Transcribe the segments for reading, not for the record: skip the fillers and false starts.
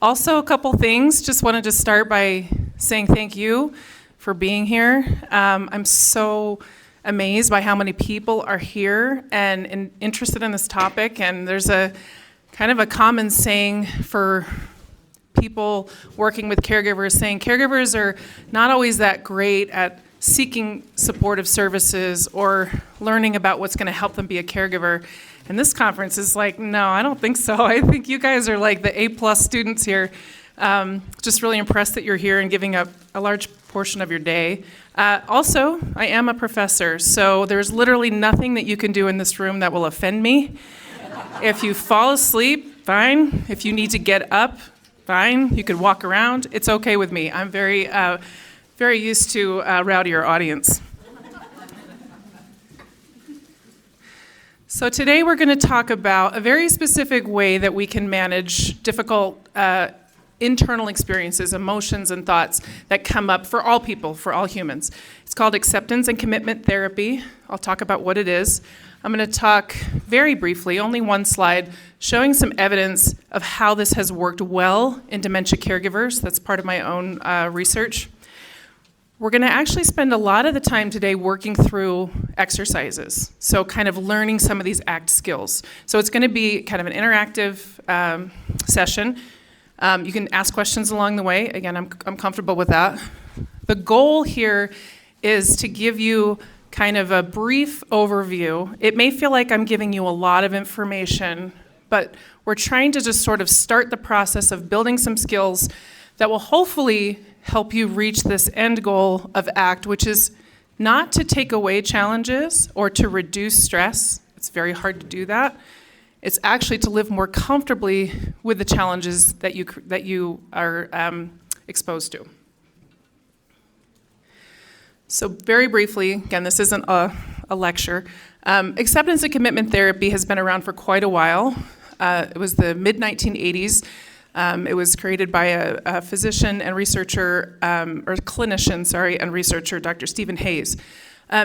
Also, a couple things. Just wanted to start by saying thank you for being here. I'm so amazed by how many people are here and interested in this topic. And there's a kind of a common saying for people working with caregivers, saying caregivers are not always that great at seeking supportive services or learning about what's going to help them be a caregiver. And this conference is like, no, I don't think so. I think you guys are like the A+ students here. Just really impressed that you're here and giving up a large portion of your day. Also, I am a professor, so there's literally nothing that you can do in this room that will offend me. If you fall asleep, fine. If you need to get up, fine. You could walk around. It's okay with me. I'm very used to a rowdier audience. So today we're going to talk about a very specific way that we can manage difficult internal experiences, emotions, and thoughts that come up for all people, for all humans. It's called acceptance and commitment therapy. I'll talk about what it is. I'm going to talk very briefly, only one slide, showing some evidence of how this has worked well in dementia caregivers. That's part of my own research. We're going to actually spend a lot of the time today working through exercises, so kind of learning some of these ACT skills. So it's going to be kind of an interactive session. You can ask questions along the way. Again, I'm comfortable with that. The goal here is to give you kind of a brief overview. It may feel like I'm giving you a lot of information, but we're trying to just sort of start the process of building some skills that will hopefully help you reach this end goal of ACT, which is not to take away challenges or to reduce stress. It's very hard to do that. It's actually to live more comfortably with the challenges that you are exposed to. So very briefly, again, this isn't a lecture. Acceptance and commitment therapy has been around for quite a while. It was the mid-1980s. It was created by a physician and researcher, or clinician, and researcher, Dr. Stephen Hayes.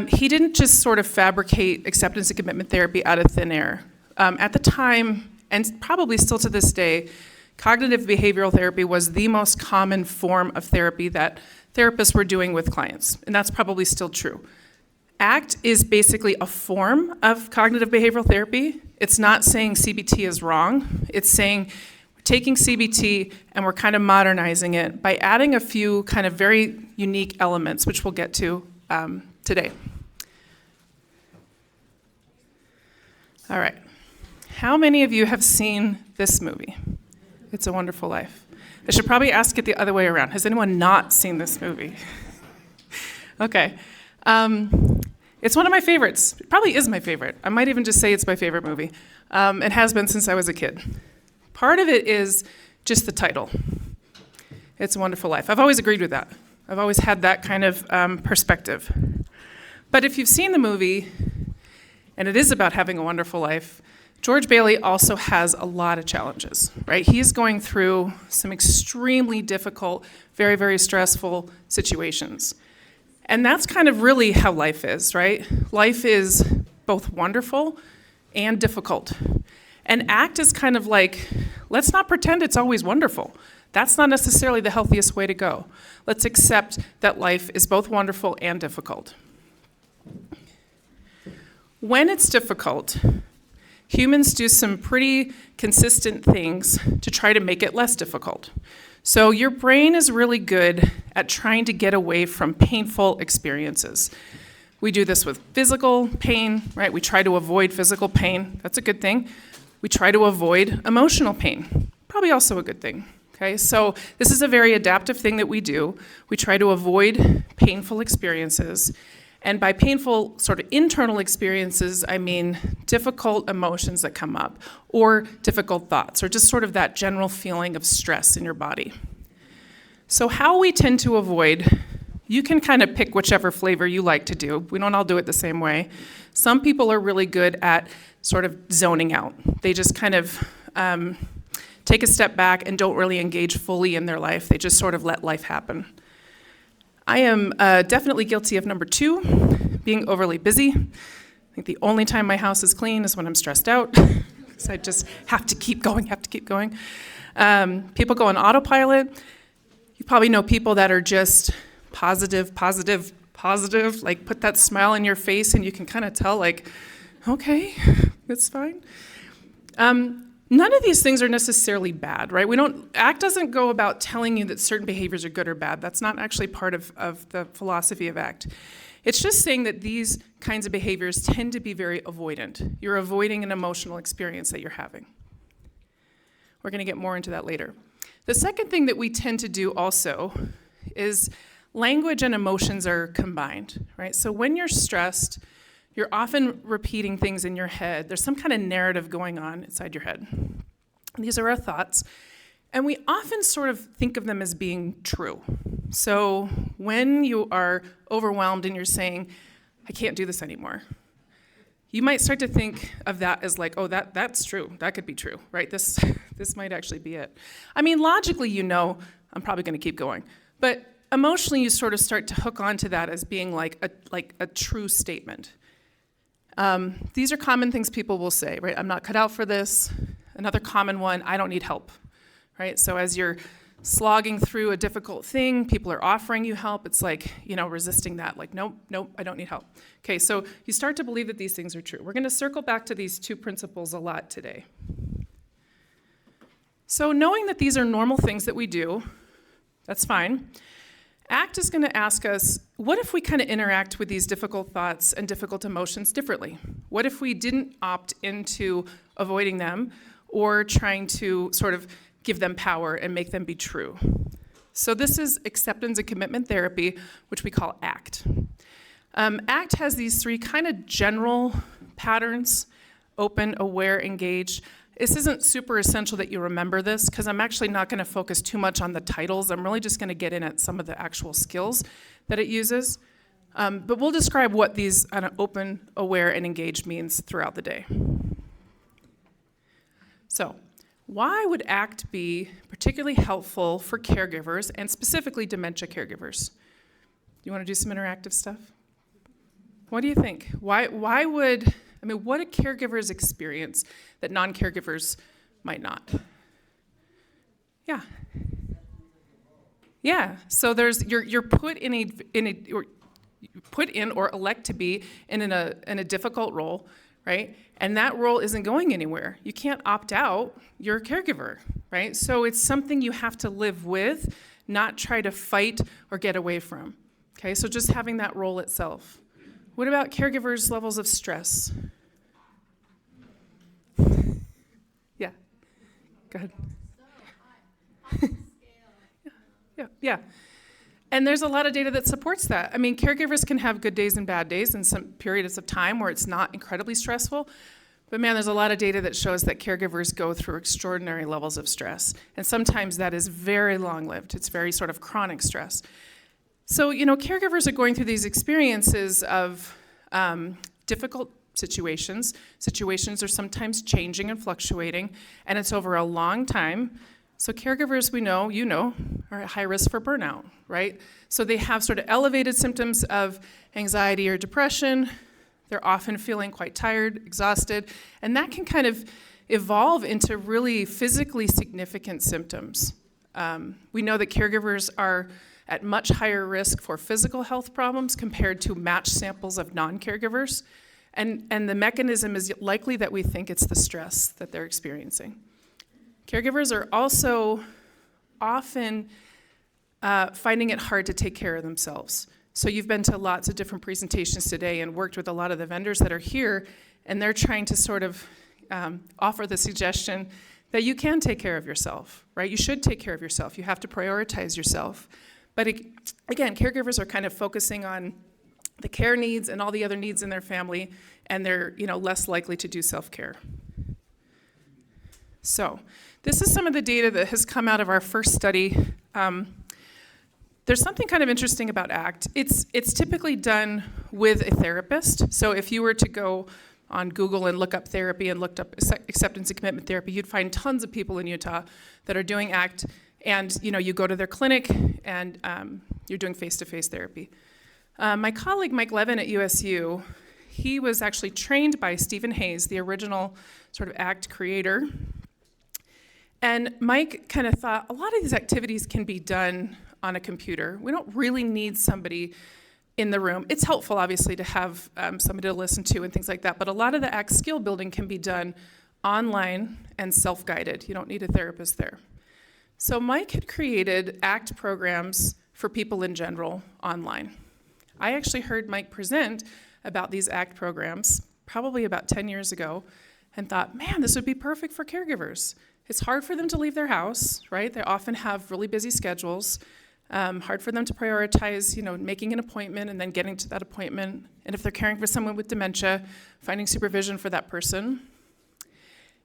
He didn't just sort of fabricate acceptance and commitment therapy out of thin air. At the time, and probably still to this day, cognitive behavioral therapy was the most common form of therapy that therapists were doing with clients, and that's probably still true. ACT is basically a form of cognitive behavioral therapy. It's not saying CBT is wrong. It's saying taking CBT and we're kind of modernizing it by adding a few kind of very unique elements, which we'll get to today. All right. How many of you have seen this movie? It's a Wonderful Life. I should probably ask it the other way around. Has anyone not seen this movie? Okay. It's one of my favorites. It probably is my favorite. I might even just say it's my favorite movie. It has been since I was a kid. Part of it is just the title. It's a Wonderful Life. I've always agreed with that. I've always had that kind of perspective. But if you've seen the movie, and it is about having a wonderful life, George Bailey also has a lot of challenges, right? He's going through some extremely difficult, very, very stressful situations. And that's kind of really how life is, right? Life is both wonderful and difficult. And ACT is kind of like, let's not pretend it's always wonderful. That's not necessarily the healthiest way to go. Let's accept that life is both wonderful and difficult. When it's difficult, humans do some pretty consistent things to try to make it less difficult. So your brain is really good at trying to get away from painful experiences. We do this with physical pain, right? We try to avoid physical pain. That's a good thing. We try to avoid emotional pain. Probably also a good thing. Okay, so this is a very adaptive thing that we do. We try to avoid painful experiences. And by painful sort of internal experiences, I mean difficult emotions that come up, or difficult thoughts, or just sort of that general feeling of stress in your body. So how we tend to avoid, you can kind of pick whichever flavor you like to do. We don't all do it the same way. Some people are really good at sort of zoning out. They just kind of take a step back and don't really engage fully in their life. They just sort of let life happen. I am definitely guilty of number 2, being overly busy. I think the only time my house is clean is when I'm stressed out. because I just have to keep going. People go on autopilot. You probably know people that are just positive, like put that smile on your face and you can kind of tell like, okay, it's fine. None of these things are necessarily bad, right? ACT doesn't go about telling you that certain behaviors are good or bad. That's not actually part of the philosophy of ACT. It's just saying that these kinds of behaviors tend to be very avoidant. You're avoiding an emotional experience that you're having. We're going to get more into that later. The second thing that we tend to do also is language and emotions are combined, right? So when you're stressed, you're often repeating things in your head. There's some kind of narrative going on inside your head. These are our thoughts. And we often sort of think of them as being true. So when you are overwhelmed and you're saying, I can't do this anymore, you might start to think of that as like, oh, that's true. That could be true, right? This might actually be it. I mean, logically, you know, I'm probably going to keep going. But emotionally, you sort of start to hook onto that as being like a true statement. These are common things people will say, right? I'm not cut out for this. Another common one, I don't need help, right? So as you're slogging through a difficult thing, people are offering you help. It's like, resisting that, like, nope, I don't need help. Okay, so you start to believe that these things are true. We're going to circle back to these two principles a lot today. So knowing that these are normal things that we do, that's fine. ACT is going to ask us, what if we kind of interact with these difficult thoughts and difficult emotions differently? What if we didn't opt into avoiding them or trying to sort of give them power and make them be true? So this is acceptance and commitment therapy, which we call ACT. ACT has these three kind of general patterns: open, aware, engaged. This isn't super essential that you remember this, because I'm actually not going to focus too much on the titles. I'm really just going to get in at some of the actual skills that it uses. But we'll describe what these open, aware, and engaged means throughout the day. So why would ACT be particularly helpful for caregivers, and specifically dementia caregivers? You want to do some interactive stuff? What do you think? What do caregivers experience that non-caregivers might not? Yeah. So you're put in or elect to be in a difficult role, right? And that role isn't going anywhere. You can't opt out. You're a caregiver, right? So it's something you have to live with, not try to fight or get away from. Okay. So just having that role itself. What about caregivers' levels of stress? Yeah, go ahead. Yeah. And there's a lot of data that supports that. I mean, caregivers can have good days and bad days and some periods of time where it's not incredibly stressful. But man, there's a lot of data that shows that caregivers go through extraordinary levels of stress. And sometimes that is very long-lived. It's very sort of chronic stress. So, caregivers are going through these experiences of difficult situations. Situations are sometimes changing and fluctuating, and it's over a long time. So caregivers, we know, are at high risk for burnout, right? So they have sort of elevated symptoms of anxiety or depression. They're often feeling quite tired, exhausted, and that can kind of evolve into really physically significant symptoms. We know that caregivers are at much higher risk for physical health problems compared to matched samples of non-caregivers. And the mechanism is likely that we think it's the stress that they're experiencing. Caregivers are also often finding it hard to take care of themselves. So you've been to lots of different presentations today and worked with a lot of the vendors that are here, and they're trying to sort of offer the suggestion that you can take care of yourself, right? You should take care of yourself. You have to prioritize yourself. But again, caregivers are kind of focusing on the care needs and all the other needs in their family, and they're less likely to do self-care. So this is some of the data that has come out of our first study. There's something kind of interesting about ACT. It's typically done with a therapist. So if you were to go on Google and look up therapy and looked up acceptance and commitment therapy, you'd find tons of people in Utah that are doing ACT. And you go to their clinic and you're doing face-to-face therapy. My colleague Mike Levin at USU, he was actually trained by Stephen Hayes, the original sort of ACT creator. And Mike kind of thought, a lot of these activities can be done on a computer. We don't really need somebody in the room. It's helpful, obviously, to have somebody to listen to and things like that, but a lot of the ACT skill building can be done online and self-guided. You don't need a therapist there. So Mike had created ACT programs for people in general online. I actually heard Mike present about these ACT programs probably about 10 years ago and thought, man, this would be perfect for caregivers. It's hard for them to leave their house, right? They often have really busy schedules. Hard for them to prioritize, making an appointment and then getting to that appointment. And if they're caring for someone with dementia, finding supervision for that person.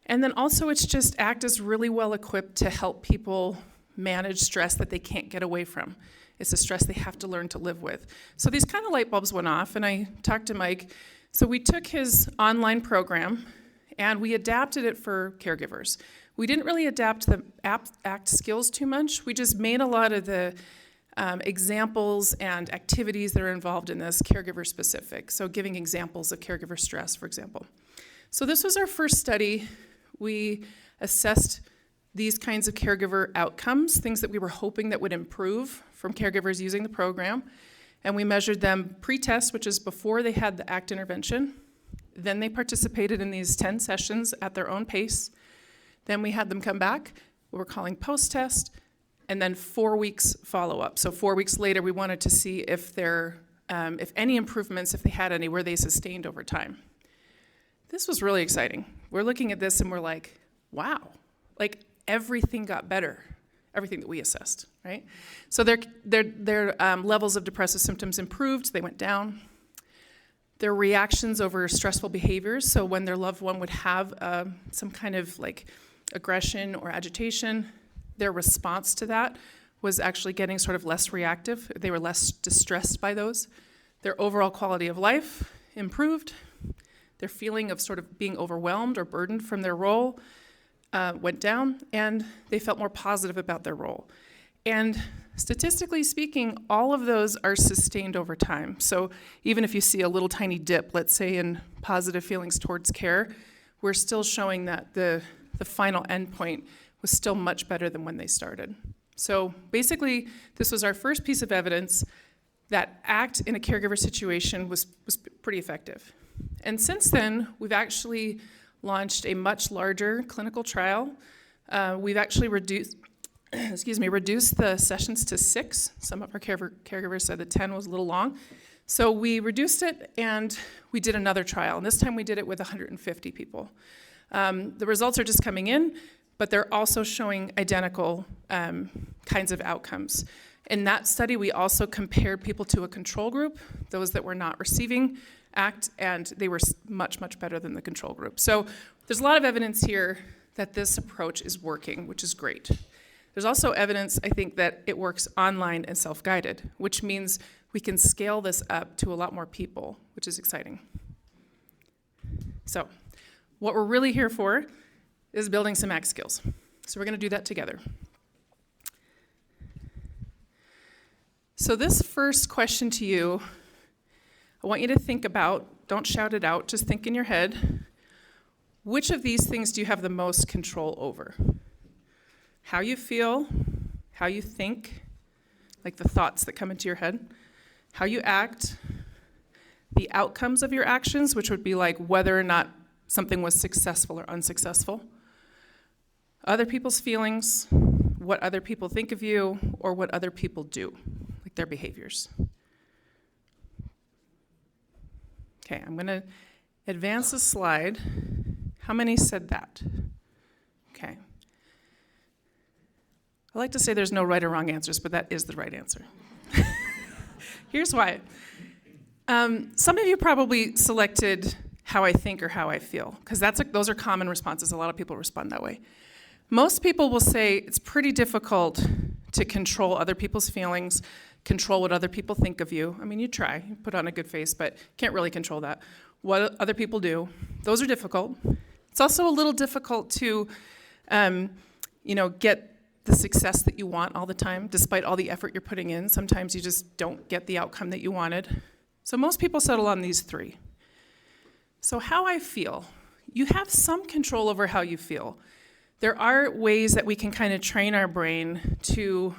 And then also it's just ACT is really well equipped to help people manage stress that they can't get away from. It's a stress they have to learn to live with. So these kind of light bulbs went off, and I talked to Mike. So we took his online program and we adapted it for caregivers. We didn't really adapt the ACT skills too much. We just made a lot of the examples and activities that are involved in this caregiver specific. So giving examples of caregiver stress, for example. So this was our first study. We assessed these kinds of caregiver outcomes, things that we were hoping that would improve from caregivers using the program. And we measured them pre-test, which is before they had the ACT intervention. Then they participated in these 10 sessions at their own pace. Then we had them come back, what we're calling post-test, and then 4 weeks follow-up. So 4 weeks later, we wanted to see if any improvements, if they had any, were they sustained over time. This was really exciting. We're looking at this and we're like, wow, like everything got better, everything that we assessed, right? So their levels of depressive symptoms improved, they went down. Their reactions over stressful behaviors, so when their loved one would have some kind of like aggression or agitation, their response to that was actually getting sort of less reactive. They were less distressed by those. Their overall quality of life improved. Their feeling of sort of being overwhelmed or burdened from their role went down, and they felt more positive about their role. And statistically speaking, all of those are sustained over time. So even if you see a little tiny dip, let's say in positive feelings towards care, we're still showing that the final endpoint was still much better than when they started. So basically, this was our first piece of evidence that ACT in a caregiver situation was pretty effective. And since then, we've actually launched a much larger clinical trial. We've actually reduced the sessions to 6. Some of our caregivers said that 10 was a little long. So we reduced it and we did another trial. And this time we did it with 150 people. The results are just coming in, but they're also showing identical kinds of outcomes. In that study, we also compared people to a control group, those that were not receiving ACT, and they were much, much better than the control group. So there's a lot of evidence here that this approach is working, which is great. There's also evidence, I think, that it works online and self-guided, which means we can scale this up to a lot more people, which is exciting. So what we're really here for is building some ACT skills. So we're going to do that together. So this first question to you, I want you to think about, don't shout it out, just think in your head, which of these things do you have the most control over? How you feel, how you think, like the thoughts that come into your head, how you act, the outcomes of your actions, which would be like whether or not something was successful or unsuccessful, other people's feelings, what other people think of you, or what other people do, like their behaviors. Okay, I'm going to advance the slide. How many said that? Okay. I like to say there's no right or wrong answers, but that is the right answer. Here's why. Some of you probably selected how I think or how I feel, because those are common responses. A lot of people respond that way. Most people will say it's pretty difficult to control other people's feelings, control what other people think of you. I mean, you try, you put on a good face, but can't really control that. What other people do, those are difficult. It's also a little difficult to, get the success that you want all the time, despite all the effort you're putting in. Sometimes you just don't get the outcome that you wanted. So most people settle on these 3. So how I feel. You have some control over how you feel. There are ways that we can kind of train our brain to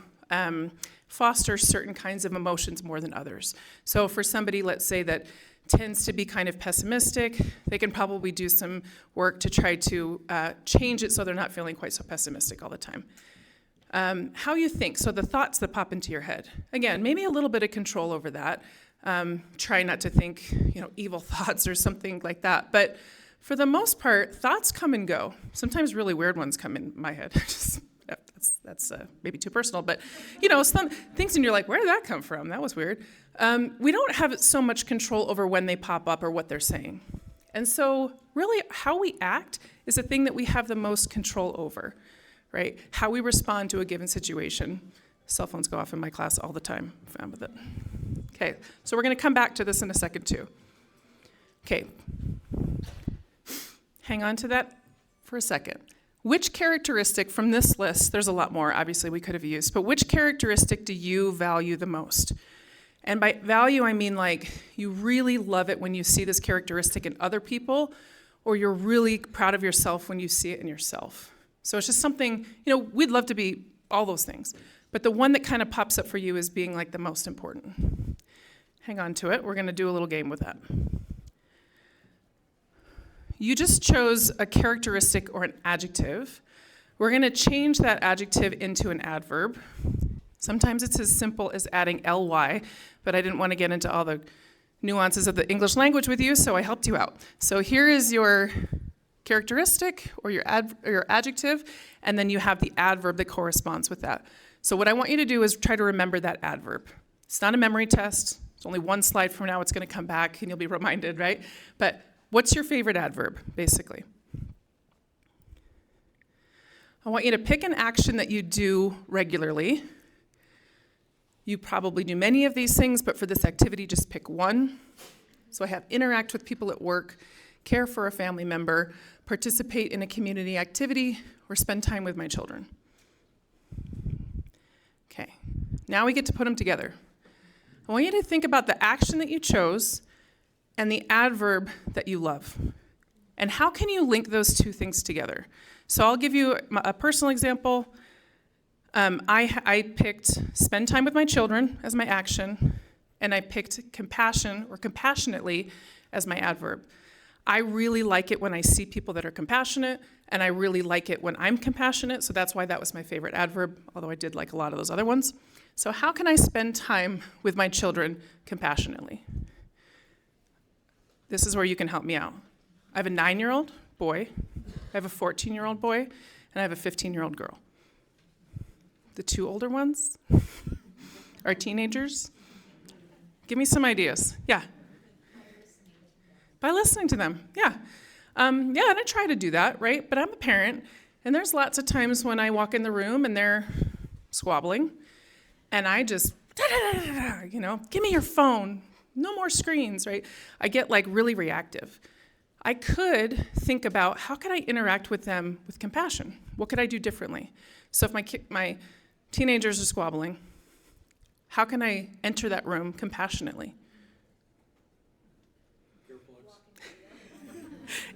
foster certain kinds of emotions more than others. So for somebody, let's say, that tends to be kind of pessimistic, they can probably do some work to try to change it so they're not feeling quite so pessimistic all the time. How you think, so the thoughts that pop into your head. Again, maybe a little bit of control over that. Try not to think, evil thoughts or something like that. But for the most part, thoughts come and go. Sometimes really weird ones come in my head. That's maybe too personal, but some things and you're like, where did that come from? That was weird. We don't have so much control over when they pop up or what they're saying. And so really how we act is the thing that we have the most control over, right? How we respond to a given situation. Cell phones go off in my class all the time. I'm fine with it. Okay, so we're going to come back to this in a second too. Okay, hang on to that for a second. Which characteristic from this list, there's a lot more obviously we could have used, but which characteristic do you value the most? And by value, I mean like you really love it when you see this characteristic in other people, or you're really proud of yourself when you see it in yourself. So it's just something, we'd love to be all those things, but the one that kind of pops up for you is being like the most important. Hang on to it. We're going to do a little game with that. You just chose a characteristic or an adjective. We're going to change that adjective into an adverb. Sometimes it's as simple as adding ly, but I didn't want to get into all the nuances of the English language with you, so I helped you out. So here is your characteristic or your adjective, and then you have the adverb that corresponds with that. So what I want you to do is try to remember that adverb. It's not a memory test. It's only one slide from now. It's going to come back, and you'll be reminded, right? But what's your favorite adverb, basically? I want you to pick an action that you do regularly. You probably do many of these things, but for this activity, just pick one. So I have interact with people at work, care for a family member, participate in a community activity, or spend time with my children. Okay, now we get to put them together. I want you to think about the action that you chose and the adverb that you love. And how can you link those two things together? So I'll give you a personal example. I picked spend time with my children as my action, and I picked compassion or compassionately as my adverb. I really like it when I see people that are compassionate, and I really like it when I'm compassionate, so that's why that was my favorite adverb, although I did like a lot of those other ones. So how can I spend time with my children compassionately? This is where you can help me out. I have a 9-year-old boy, I have a 14-year-old boy, and I have a 15-year-old girl. The two older ones are teenagers. Give me some ideas. Yeah. By listening to them, yeah. And I try to do that, right? But I'm a parent, and there's lots of times when I walk in the room and they're squabbling, and I just, give me your phone, no more screens, right? I get like really reactive. I could think about how could I interact with them with compassion? What could I do differently? So if my teenagers are squabbling, how can I enter that room compassionately?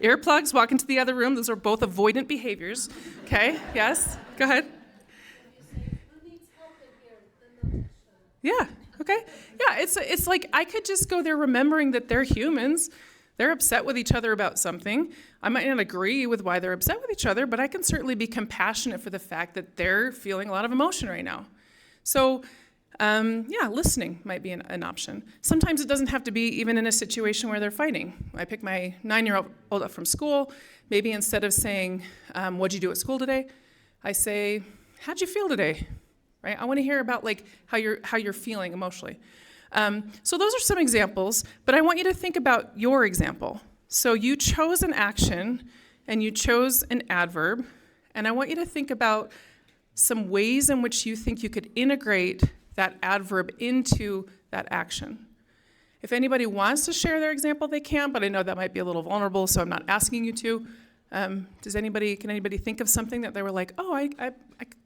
Earplugs, walk into the other room. Those are both avoidant behaviors. Okay, yes, go ahead. Yeah, okay. Yeah, it's like I could just go there remembering that they're humans. They're upset with each other about something. I might not agree with why they're upset with each other, but I can certainly be compassionate for the fact that they're feeling a lot of emotion right now. So, listening might be an option. Sometimes it doesn't have to be even in a situation where they're fighting. I pick my 9-year-old up from school. Maybe instead of saying, what'd you do at school today? I say, how'd you feel today? Right? I want to hear about like how you're feeling emotionally. So those are some examples, but I want you to think about your example. So you chose an action and you chose an adverb, and I want you to think about some ways in which you think you could integrate that adverb into that action. If anybody wants to share their example, they can, but I know that might be a little vulnerable, so I'm not asking you to. Can anybody think of something that they were like, oh, I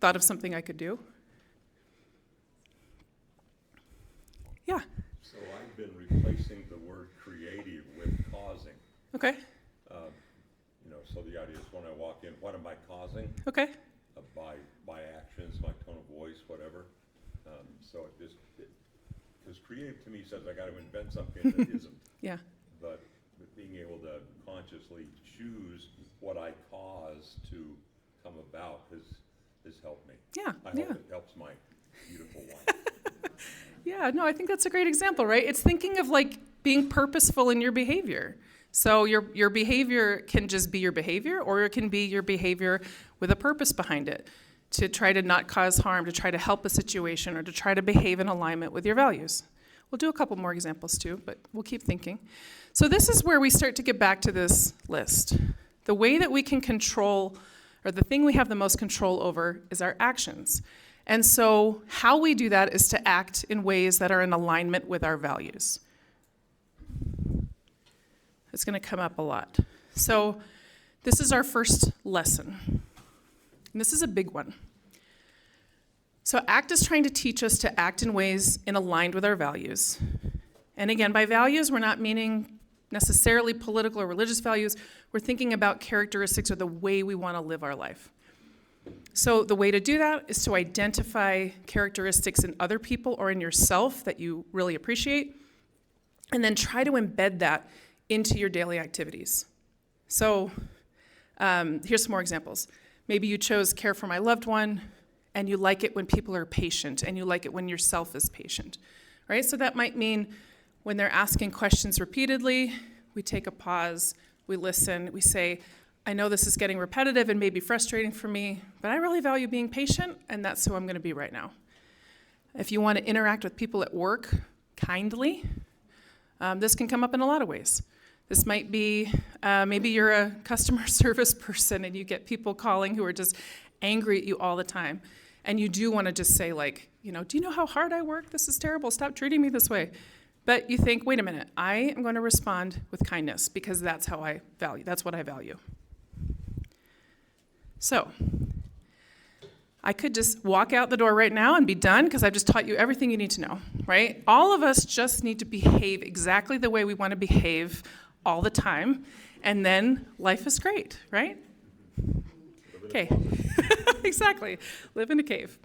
thought of something I could do? Yeah. So I've been replacing the word creative with causing. Okay. So the idea is when I walk in, what am I causing? Okay. By actions, my tone of voice, whatever. So because creative to me says I got to invent something that isn't. Yeah. But being able to consciously choose what I cause to come about has helped me. Yeah. I hope it helps my beautiful wife. Yeah, no, I think that's a great example, right? It's thinking of like being purposeful in your behavior. So your behavior can just be your behavior, or it can be your behavior with a purpose behind it, to try to not cause harm, to try to help a situation, or to try to behave in alignment with your values. We'll do a couple more examples too, but we'll keep thinking. So this is where we start to get back to this list. The way that we can control, or the thing we have the most control over, is our actions. And so how we do that is to act in ways that are in alignment with our values. It's going to come up a lot. So this is our first lesson. And this is a big one. So ACT is trying to teach us to act in ways in aligned with our values. And again, by values, we're not meaning necessarily political or religious values. We're thinking about characteristics or the way we want to live our life. So the way to do that is to identify characteristics in other people or in yourself that you really appreciate, and then try to embed that into your daily activities. So here's some more examples. Maybe you chose care for my loved one, and you like it when people are patient, and you like it when yourself is patient, right? So that might mean when they're asking questions repeatedly, we take a pause, we listen, we say, I know this is getting repetitive and maybe frustrating for me, but I really value being patient, and that's who I'm going to be right now. If you want to interact with people at work kindly, this can come up in a lot of ways. This might be, maybe you're a customer service person and you get people calling who are just angry at you all the time. And you do want to just say like, do you know how hard I work? This is terrible. Stop treating me this way. But you think, wait a minute, I am going to respond with kindness because that's how I value, that's what I value. So, I could just walk out the door right now and be done because I've just taught you everything you need to know, right? All of us just need to behave exactly the way we want to behave all the time, and then life is great, right? Okay, exactly, live in a cave.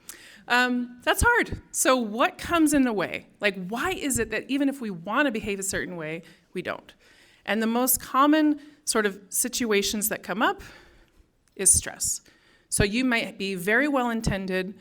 That's hard. So what comes in the way? Like, why is it that even if we want to behave a certain way, we don't? And the most common sort of situations that come up is stress. So you might be very well-intended.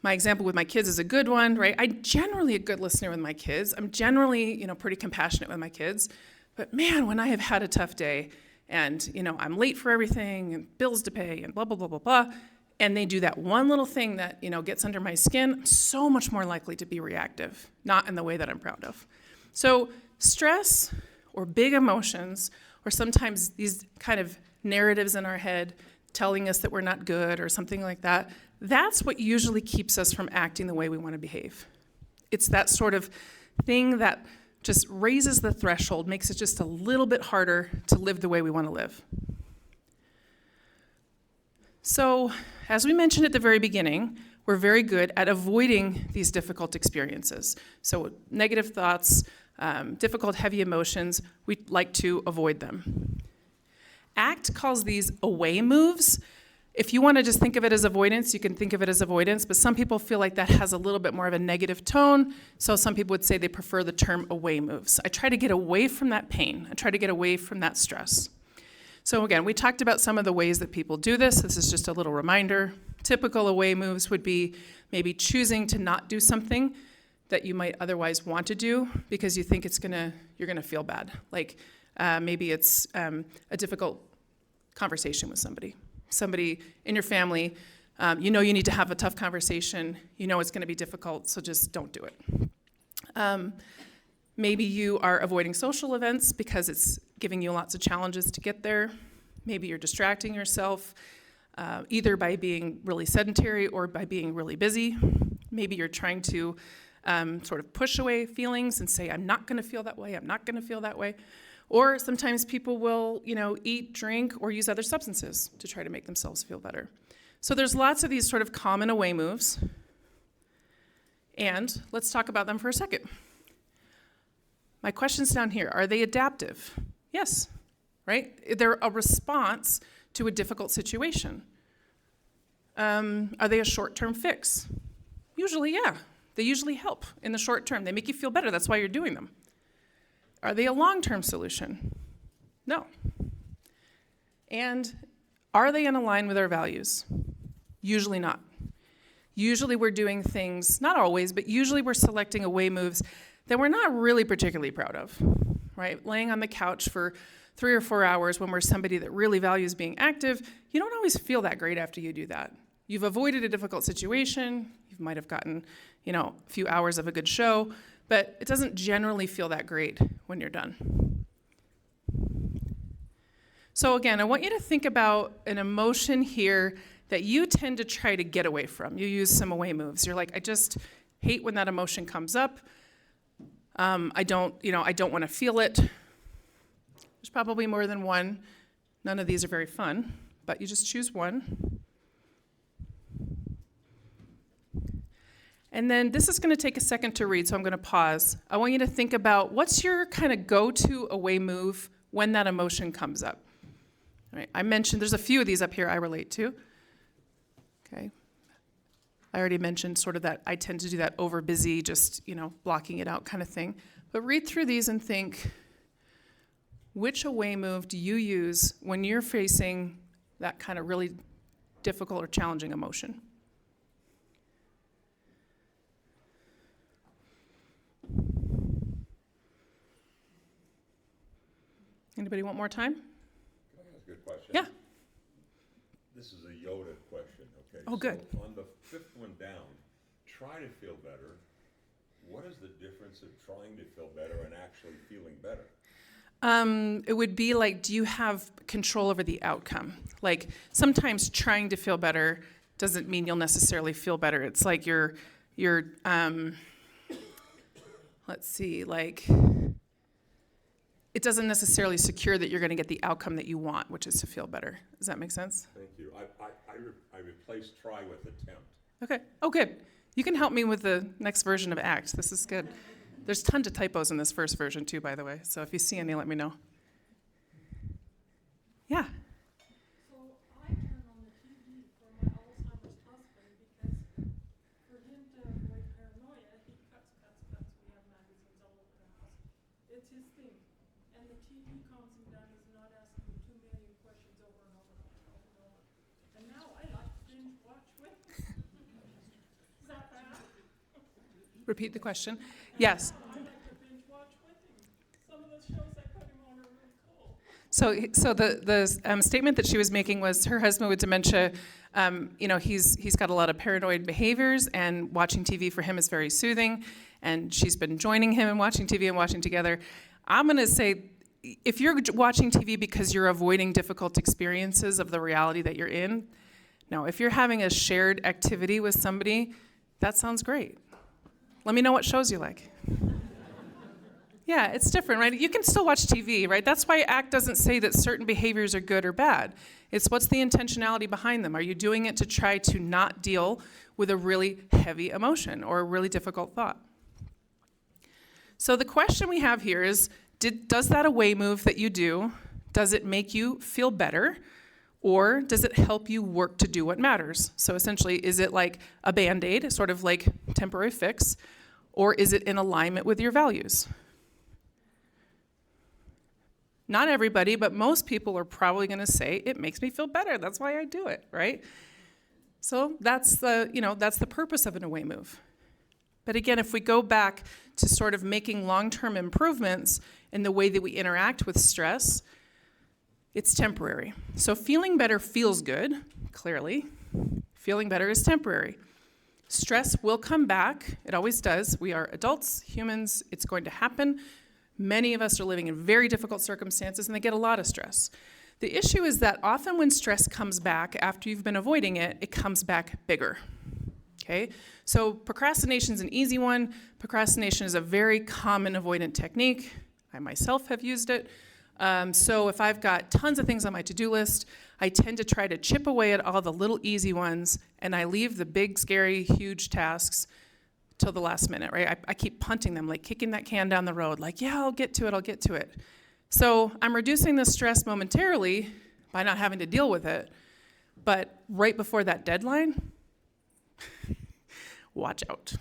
My example with my kids is a good one, right? I'm generally a good listener with my kids. I'm generally, pretty compassionate with my kids. But man, when I have had a tough day and, I'm late for everything and bills to pay and blah, blah, blah, blah, blah, and they do that one little thing that, gets under my skin, I'm so much more likely to be reactive, not in the way that I'm proud of. So stress or big emotions, or sometimes these kind of narratives in our head telling us that we're not good or something like that, that's what usually keeps us from acting the way we want to behave. It's that sort of thing that just raises the threshold, makes it just a little bit harder to live the way we want to live. So, as we mentioned at the very beginning, we're very good at avoiding these difficult experiences. So negative thoughts, difficult, heavy emotions, we like to avoid them. ACT calls these away moves. If you want to just think of it as avoidance, you can think of it as avoidance, but some people feel like that has a little bit more of a negative tone, so some people would say they prefer the term away moves. I try to get away from that pain. I try to get away from that stress. So again, we talked about some of the ways that people do this. This is just a little reminder. Typical away moves would be maybe choosing to not do something that you might otherwise want to do because you think you're gonna feel bad. Like maybe it's a difficult conversation with somebody in your family. You need to have a tough conversation. It's going to be difficult, so just don't do it. Maybe you are avoiding social events because it's giving you lots of challenges to get there. Maybe you're distracting yourself, either by being really sedentary or by being really busy. Maybe you're trying to sort of push away feelings and say, I'm not going to feel that way, I'm not going to feel that way. Or sometimes people will, eat, drink, or use other substances to try to make themselves feel better. So there's lots of these sort of common away moves. And let's talk about them for a second. My question's down here. Are they adaptive? Yes, right? They're a response to a difficult situation. Are they a short-term fix? Usually, yeah. They usually help in the short term. They make you feel better. That's why you're doing them. Are they a long-term solution? No. And are they in line with our values? Usually not. Usually we're doing things, not always, but usually we're selecting away moves that we're not really particularly proud of, right? Laying on the couch for 3 or 4 hours when we're somebody that really values being active, you don't always feel that great after you do that. You've avoided a difficult situation, you might have gotten, a few hours of a good show, but it doesn't generally feel that great when you're done. So again, I want you to think about an emotion here that you tend to try to get away from. You use some away moves. You're like, I just hate when that emotion comes up. I don't want to feel it. There's probably more than one. None of these are very fun, but you just choose one. And then this is going to take a second to read, so I'm going to pause. I want you to think about what's your kind of go-to away move when that emotion comes up. All right, I mentioned there's a few of these up here I relate to. Okay. I already mentioned sort of that I tend to do that over busy, just, blocking it out kind of thing. But read through these and think, which away move do you use when you're facing that kind of really difficult or challenging emotion? Anybody want more time? Can I ask a good question? Yeah. This is a Yoda question, okay? Oh, good. So on the fifth one down, try to feel better. What is the difference of trying to feel better and actually feeling better? It would be like, do you have control over the outcome? Like, sometimes trying to feel better doesn't mean you'll necessarily feel better. It's like let's see, like, it doesn't necessarily secure that you're going to get the outcome that you want, which is to feel better. Does that make sense? Thank you. I replaced try with attempt. Okay. Oh, good. You can help me with the next version of ACT. This is good. There's tons of typos in this first version, too, by the way. So if you see any, let me know. Yeah. So I turn on the TV for my Alzheimer's husband because for him to avoid paranoia, he cuts. We have magazines all over the house. It's his thing. And the TV calms him down. He's not asking 2 million questions over and over and over and over. And now I like to binge watch with him. Is that bad? Repeat the question. Yes. I like to binge watch with him. Some of the shows I put him on are really cool. So the statement that she was making was her husband with dementia, he's got a lot of paranoid behaviors, and watching TV for him is very soothing, and she's been joining him in watching TV and watching together. I'm going to say, if you're watching TV because you're avoiding difficult experiences of the reality that you're in, no. If you're having a shared activity with somebody, that sounds great. Let me know what shows you like. Yeah, it's different, right? You can still watch TV, right? That's why ACT doesn't say that certain behaviors are good or bad. It's what's the intentionality behind them. Are you doing it to try to not deal with a really heavy emotion or a really difficult thought? So the question we have here is, does that away move that you do, does it make you feel better, or does it help you work to do what matters? So essentially, is it like a Band-Aid, sort of like temporary fix, or is it in alignment with your values? Not everybody, but most people are probably going to say, it makes me feel better, that's why I do it, right? So that's the purpose of an away move. But again, if we go back to sort of making long-term improvements in the way that we interact with stress, it's temporary. So feeling better feels good, clearly. Feeling better is temporary. Stress will come back. It always does. We are adults, humans. It's going to happen. Many of us are living in very difficult circumstances, and they get a lot of stress. The issue is that often when stress comes back after you've been avoiding it, it comes back bigger. Okay? So procrastination is an easy one. Procrastination is a very common avoidant technique. I myself have used it. So if I've got tons of things on my to-do list, I tend to try to chip away at all the little easy ones, and I leave the big, scary, huge tasks till the last minute, right? I keep punting them, like kicking that can down the road, like, yeah, I'll get to it. So I'm reducing the stress momentarily by not having to deal with it, but right before that deadline, watch out,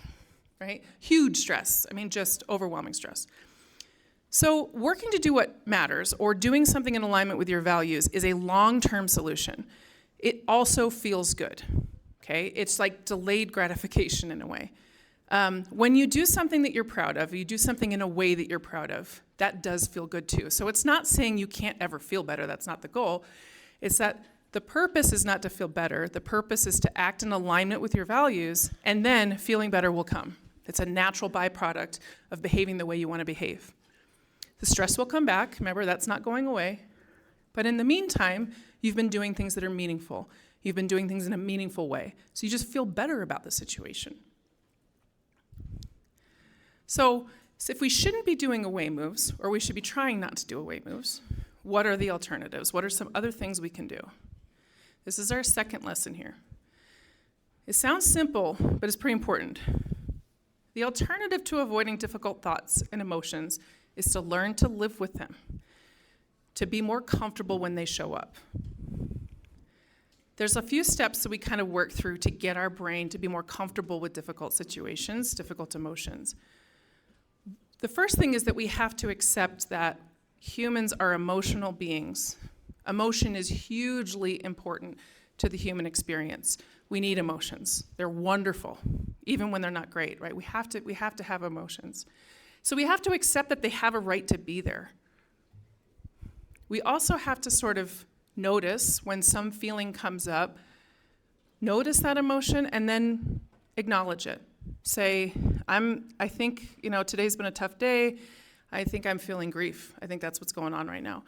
right? Huge stress. I mean, just overwhelming stress. So working to do what matters or doing something in alignment with your values is a long-term solution. It also feels good, okay? It's like delayed gratification in a way. When you do something that you're proud of, you do something in a way that you're proud of, that does feel good too. So it's not saying you can't ever feel better. That's not the goal. It's that the purpose is not to feel better. The purpose is to act in alignment with your values, and then feeling better will come. It's a natural byproduct of behaving the way you want to behave. The stress will come back. Remember, that's not going away. But in the meantime, you've been doing things that are meaningful. You've been doing things in a meaningful way. So you just feel better about the situation. So if we shouldn't be doing away moves, or we should be trying not to do away moves, what are the alternatives? What are some other things we can do? This is our second lesson here. It sounds simple, but it's pretty important. The alternative to avoiding difficult thoughts and emotions is to learn to live with them, to be more comfortable when they show up. There's a few steps that we kind of work through to get our brain to be more comfortable with difficult situations, difficult emotions. The first thing is that we have to accept that humans are emotional beings. Emotion is hugely important to the human experience. We need emotions. They're wonderful, even when they're not great, right? We have to have emotions. So we have to accept that they have a right to be there. We also have to sort of notice when some feeling comes up, notice that emotion, and then acknowledge it. Say, I think, today's been a tough day. I think I'm feeling grief. I think that's what's going on right now.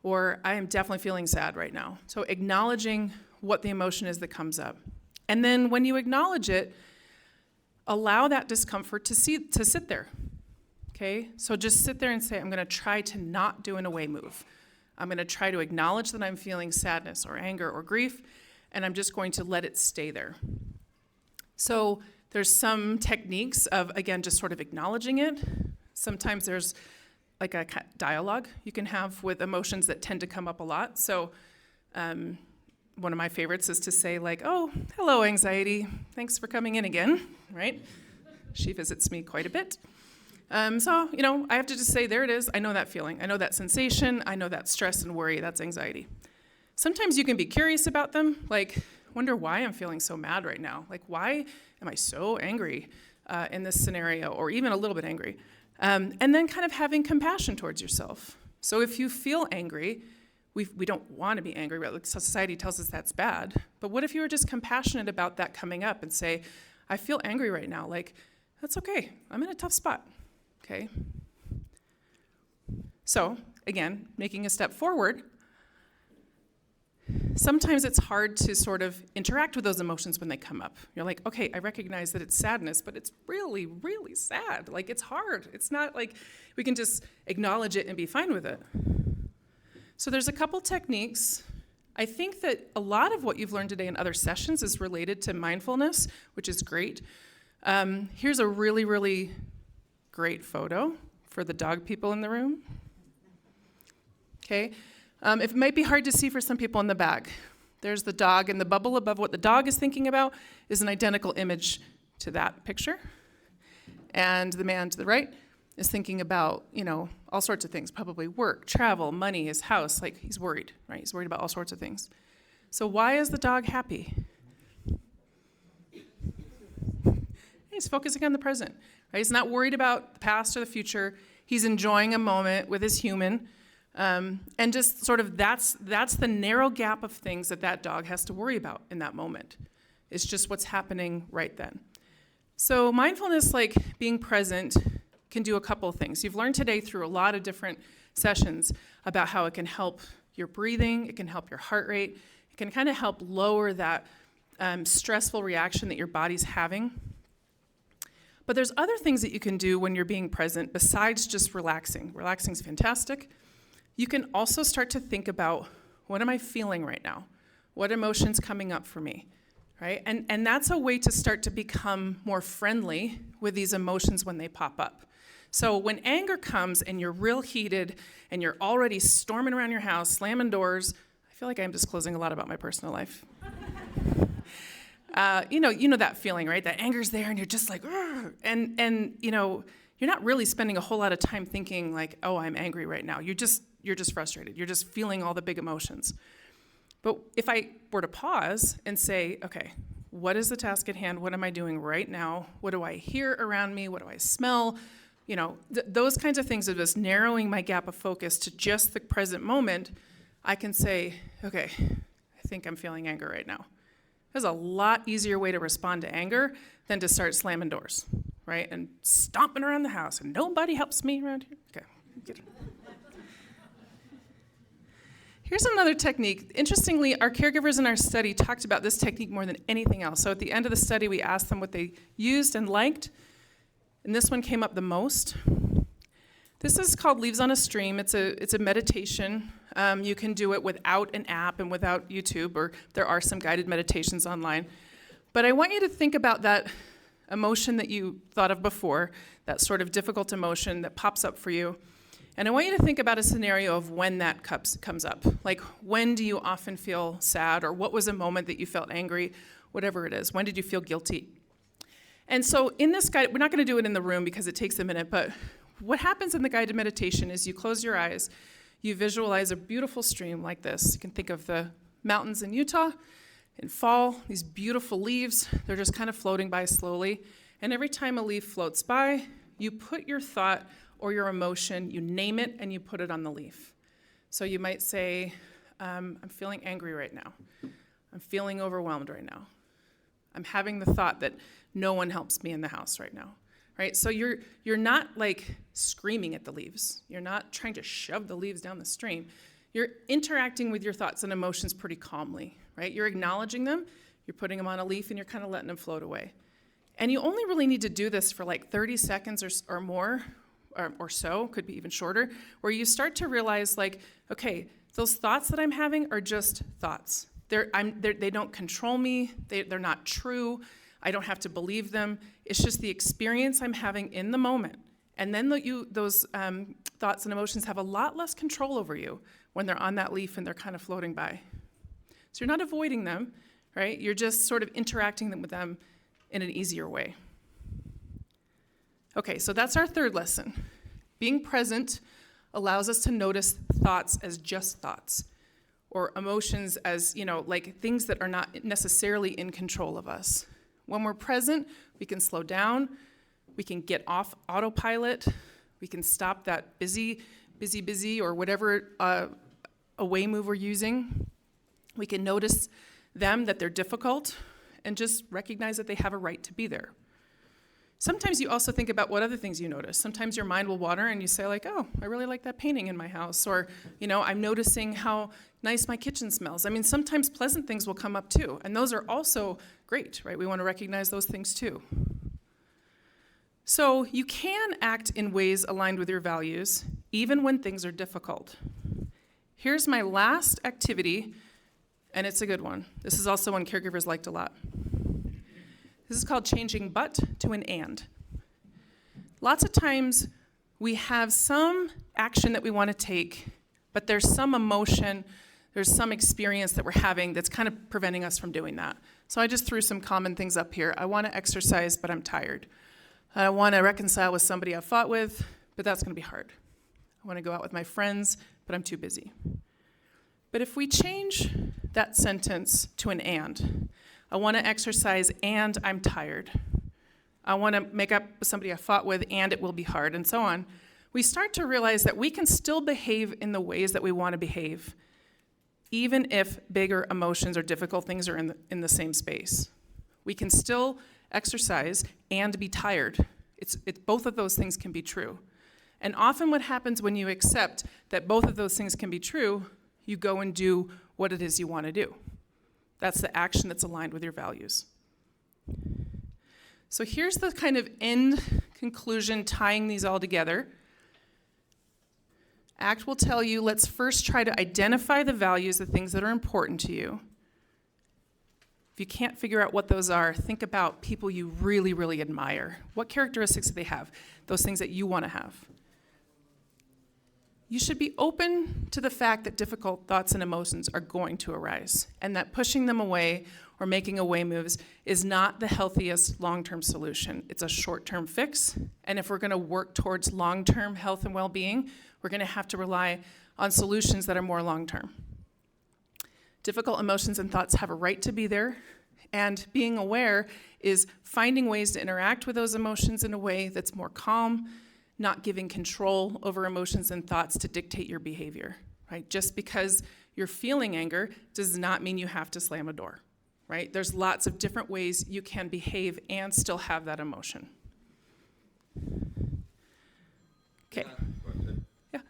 Or I am definitely feeling sad right now. So acknowledging what the emotion is that comes up. And then when you acknowledge it, allow that discomfort to sit there. Okay? So just sit there and say, I'm going to try to not do an away move. I'm going to try to acknowledge that I'm feeling sadness or anger or grief, and I'm just going to let it stay there. So there's some techniques of, again, just sort of acknowledging it. Sometimes there's like a dialogue you can have with emotions that tend to come up a lot. So one of my favorites is to say like, oh, hello, anxiety. Thanks for coming in again, right? She visits me quite a bit. So I have to just say, there it is. I know that feeling. I know that sensation. I know that stress and worry. That's anxiety. Sometimes you can be curious about them, like, wonder why I'm feeling so mad right now. Like, why am I so angry in this scenario, or even a little bit angry? And then kind of having compassion towards yourself. So if you feel angry, we don't want to be angry, right? Like society tells us that's bad. But what if you were just compassionate about that coming up and say, I feel angry right now. Like, that's okay. I'm in a tough spot. Okay? So, again, making a step forward, sometimes it's hard to sort of interact with those emotions when they come up. You're like, okay, I recognize that it's sadness, but it's really, really sad. Like, it's hard. It's not like we can just acknowledge it and be fine with it. So there's a couple techniques. I think that a lot of what you've learned today in other sessions is related to mindfulness, which is great. Here's a really, really great photo for the dog people in the room. Okay. It might be hard to see for some people in the back. There's the dog, and the bubble above what the dog is thinking about is an identical image to that picture. And the man to the right is thinking about, all sorts of things, probably work, travel, money, his house. Like, he's worried, right? He's worried about all sorts of things. So why is the dog happy? He's focusing on the present, right? He's not worried about the past or the future. He's enjoying a moment with his human. And just sort of that's the narrow gap of things that dog has to worry about in that moment. It's just what's happening right then. So mindfulness, like being present, can do a couple of things. You've learned today through a lot of different sessions about how it can help your breathing, it can help your heart rate, it can kind of help lower that stressful reaction that your body's having. But there's other things that you can do when you're being present besides just relaxing. Relaxing is fantastic. You can also start to think about, what am I feeling right now? What emotion's coming up for me, right? And that's a way to start to become more friendly with these emotions when they pop up. So when anger comes and you're real heated and you're already storming around your house, slamming doors, I feel like I'm disclosing a lot about my personal life. You know that feeling, right? That anger's there and you're just like, "Argh!" and you're not really spending a whole lot of time thinking like, oh, I'm angry right now. You're just frustrated. You're just feeling all the big emotions. But if I were to pause and say, okay, what is the task at hand? What am I doing right now? What do I hear around me? What do I smell? Those kinds of things of just narrowing my gap of focus to just the present moment, I can say, okay, I think I'm feeling anger right now. There's a lot easier way to respond to anger than to start slamming doors, right? And stomping around the house, and nobody helps me around here. Okay, get it. Here's another technique. Interestingly, our caregivers in our study talked about this technique more than anything else. So at the end of the study, we asked them what they used and liked, and this one came up the most. This is called Leaves on a Stream. It's a meditation. You can do it without an app and without YouTube, or there are some guided meditations online. But I want you to think about that emotion that you thought of before, that sort of difficult emotion that pops up for you. And I want you to think about a scenario of when that comes up. Like, when do you often feel sad, or what was a moment that you felt angry, whatever it is. When did you feel guilty? And so in this guide, we're not going to do it in the room because it takes a minute, but what happens in the guided meditation is you close your eyes, you visualize a beautiful stream like this. You can think of the mountains in Utah in fall, these beautiful leaves, they're just kind of floating by slowly. And every time a leaf floats by, you put your thought or your emotion, you name it, and you put it on the leaf. So you might say, I'm feeling angry right now. I'm feeling overwhelmed right now. I'm having the thought that no one helps me in the house right now. Right? So you're not like screaming at the leaves. You're not trying to shove the leaves down the stream. You're interacting with your thoughts and emotions pretty calmly, right? You're acknowledging them, you're putting them on a leaf, and you're kind of letting them float away. And you only really need to do this for like 30 seconds or more, or so, could be even shorter, where you start to realize like, okay, those thoughts that I'm having are just thoughts. They don't control me, they're not true, I don't have to believe them. It's just the experience I'm having in the moment. And then those thoughts and emotions have a lot less control over you when they're on that leaf and they're kind of floating by. So you're not avoiding them, right? You're just sort of interacting with them in an easier way. Okay, so that's our third lesson. Being present allows us to notice thoughts as just thoughts, or emotions as, like things that are not necessarily in control of us. When we're present, we can slow down, we can get off autopilot, we can stop that busy, or whatever away move we're using. We can notice them, that they're difficult, and just recognize that they have a right to be there. Sometimes you also think about what other things you notice. Sometimes your mind will wander and you say like, oh, I really like that painting in my house. Or, I'm noticing how nice my kitchen smells. I mean, sometimes pleasant things will come up too. And those are also great, right? We want to recognize those things too. So you can act in ways aligned with your values, even when things are difficult. Here's my last activity, and it's a good one. This is also one caregivers liked a lot. This is called changing but to an and. Lots of times we have some action that we want to take, but there's some emotion, there's some experience that we're having that's kind of preventing us from doing that. So I just threw some common things up here. I want to exercise, but I'm tired. I want to reconcile with somebody I've fought with, but that's going to be hard. I want to go out with my friends, but I'm too busy. But if we change that sentence to an and, I want to exercise and I'm tired. I want to make up with somebody I fought with and it will be hard, and so on. We start to realize that we can still behave in the ways that we want to behave, even if bigger emotions or difficult things are in the same space. We can still exercise and be tired. It's both of those things can be true. And often what happens when you accept that both of those things can be true, you go and do what it is you want to do. That's the action that's aligned with your values. So here's the kind of end conclusion tying these all together. ACT will tell you, let's first try to identify the values, the things that are important to you. If you can't figure out what those are, think about people you really, really admire. What characteristics do they have? Those things that you want to have. You should be open to the fact that difficult thoughts and emotions are going to arise, and that pushing them away or making away moves is not the healthiest long-term solution. It's a short-term fix, and if we're going to work towards long-term health and well-being, we're going to have to rely on solutions that are more long-term. Difficult emotions and thoughts have a right to be there, and being aware is finding ways to interact with those emotions in a way that's more calm, not giving control over emotions and thoughts to dictate your behavior, right? Just because you're feeling anger does not mean you have to slam a door, right? There's lots of different ways you can behave and still have that emotion. Okay. Question. Yeah.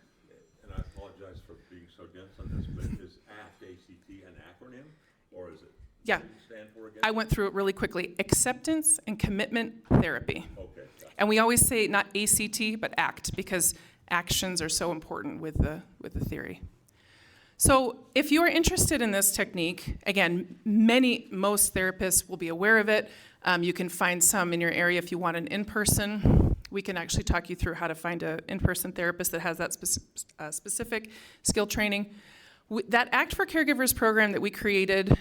And I apologize for being so dense on this, but is ACT, A-C-T, an acronym, or is it? Yeah. What does it stand for again? I went through it really quickly. Acceptance and commitment therapy. Okay, gotcha. And we always say not ACT, but ACT, because actions are so important with the theory. So if you are interested in this technique, again, most therapists will be aware of it. You can find some in your area if you want an in-person. We can actually talk you through how to find an in-person therapist that has that specific skill training. That Act for Caregivers program that we created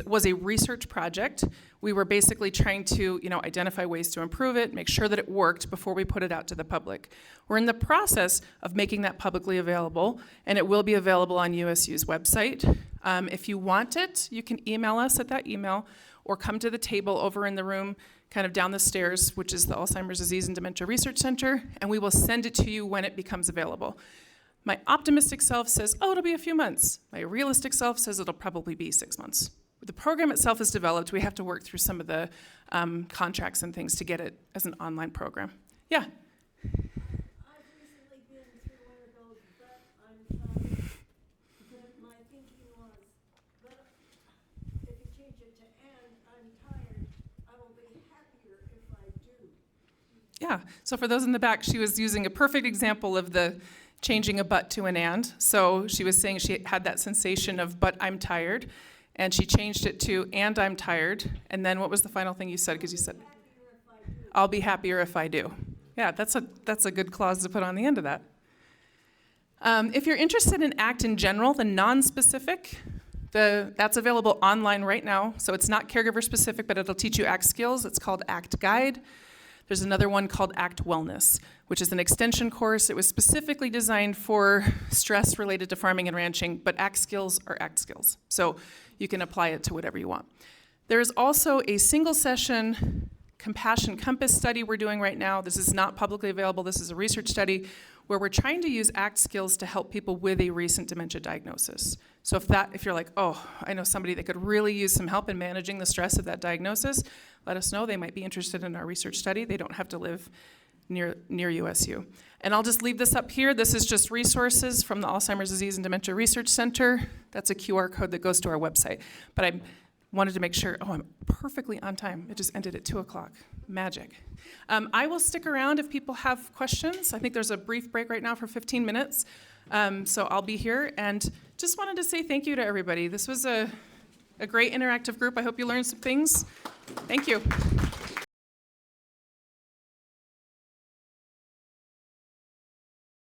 was a research project. We were basically trying to, identify ways to improve it, make sure that it worked before we put it out to the public. We're in the process of making that publicly available, and it will be available on USU's website. If you want it, you can email us at that email, or come to the table over in the room, kind of down the stairs, which is the Alzheimer's Disease and Dementia Research Center, and we will send it to you when it becomes available. My optimistic self says, it'll be a few months. My realistic self says it'll probably be 6 months. The program itself is developed. We have to work through some of the contracts and things to get it as an online program. Yeah? I've recently been through one of those, but I'm tired. But my thinking was, but if you change it to and I'm tired, I will be happier if I do. Yeah. So for those in the back, she was using a perfect example of the changing a but to an and. So she was saying she had that sensation of, but I'm tired. And she changed it to, and I'm tired. And then what was the final thing you said? Because you said, I'll be happier if I do. Yeah, that's a good clause to put on the end of that. If you're interested in ACT in general, the non-specific, that's available online right now. So it's not caregiver specific, but it'll teach you ACT skills. It's called ACT Guide. There's another one called ACT Wellness, which is an extension course. It was specifically designed for stress related to farming and ranching, but ACT skills are ACT skills. So you can apply it to whatever you want. There's also a single session compassion compass study we're doing right now. This is not publicly available. This is a research study where we're trying to use ACT skills to help people with a recent dementia diagnosis. So if you're like, I know somebody that could really use some help in managing the stress of that diagnosis, let us know. They might be interested in our research study. They don't have to live near USU. And I'll just leave this up here. This is just resources from the Alzheimer's Disease and Dementia Research Center. That's a QR code that goes to our website. But I wanted to make sure, I'm perfectly on time. It just ended at 2 o'clock. Magic. I will stick around if people have questions. I think there's a brief break right now for 15 minutes. So I'll be here. And just wanted to say thank you to everybody. This was a great interactive group. I hope you learned some things. Thank you.